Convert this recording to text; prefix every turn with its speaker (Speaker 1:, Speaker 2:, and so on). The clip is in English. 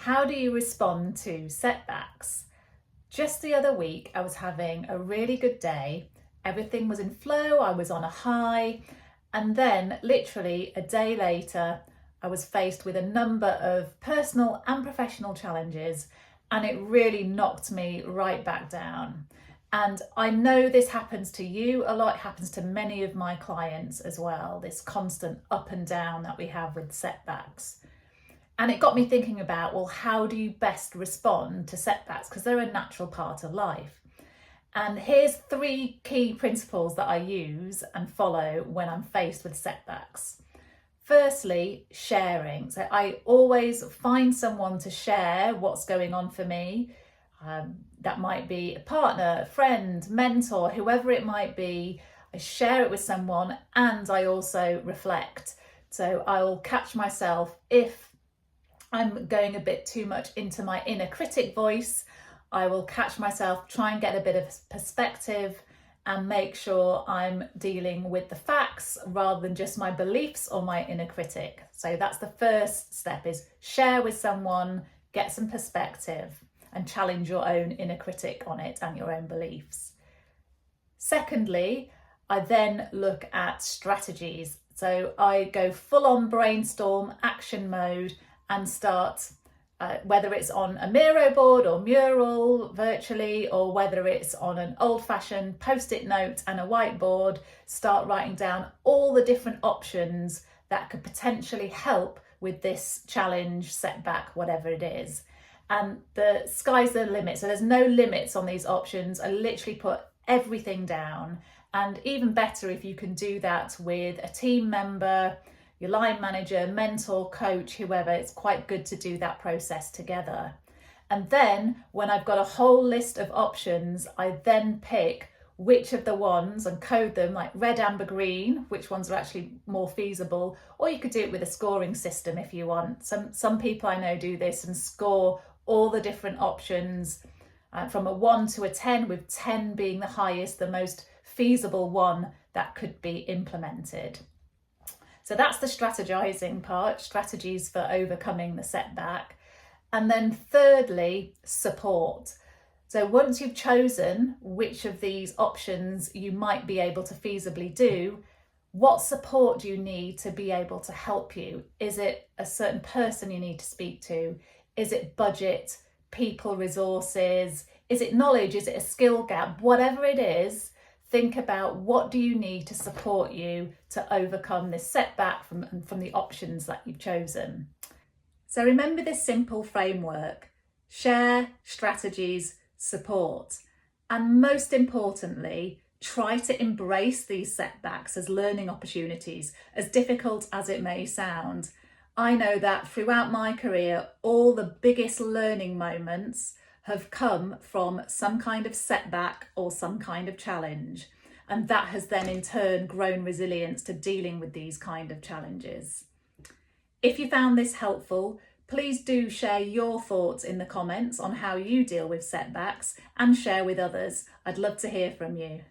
Speaker 1: How do you respond to setbacks? Just the other week, I was having a really good day. Everything was in flow, I was on a high. And then literally a day later, I was faced with a number of personal and professional challenges, and it really knocked me right back down. And I know this happens to you a lot, it happens to many of my clients as well, this constant up and down that we have with setbacks. And it got me thinking about, well, how do you best respond to setbacks? Because they're a natural part of life. And here's 3 key principles that I use and follow when I'm faced with setbacks. Firstly, sharing. So I always find someone to share what's going on for me. That might be a partner, a friend, mentor, whoever it might be. I share it with someone and I also reflect. So I'll catch myself if I'm going a bit too much into my inner critic voice. I will catch myself, try and get a bit of perspective and make sure I'm dealing with the facts rather than just my beliefs or my inner critic. So that's the first step, is share with someone, get some perspective and challenge your own inner critic on it and your own beliefs. Secondly, I then look at strategies. So I go full on brainstorm action mode and start, whether it's on a Miro board or mural virtually, or whether it's on an old-fashioned post-it note and a whiteboard, start writing down all the different options that could potentially help with this challenge, setback, whatever it is. And the sky's the limit. So there's no limits on these options. I literally put everything down. And even better if you can do that with a team member, your line manager, mentor, coach, whoever. It's quite good to do that process together. And then when I've got a whole list of options, I then pick which of the ones and code them like red, amber, green, which ones are actually more feasible, or you could do it with a scoring system if you want. Some people I know do this and score all the different options from a 1 to a 10, with 10 being the highest, the most feasible one that could be implemented. So that's the strategizing part, strategies for overcoming the setback. And then thirdly, support. So once you've chosen which of these options you might be able to feasibly do, what support do you need to be able to help you? Is it a certain person you need to speak to? Is it budget, people, resources? Is it knowledge? Is it a skill gap? Whatever it is, think about what do you need to support you to overcome this setback from the options that you've chosen. So remember this simple framework: share, strategies, support. And most importantly, try to embrace these setbacks as learning opportunities, as difficult as it may sound. I know that throughout my career, all the biggest learning moments have come from some kind of setback or some kind of challenge. And that has then in turn grown resilience to dealing with these kind of challenges. If you found this helpful, please do share your thoughts in the comments on how you deal with setbacks and share with others. I'd love to hear from you.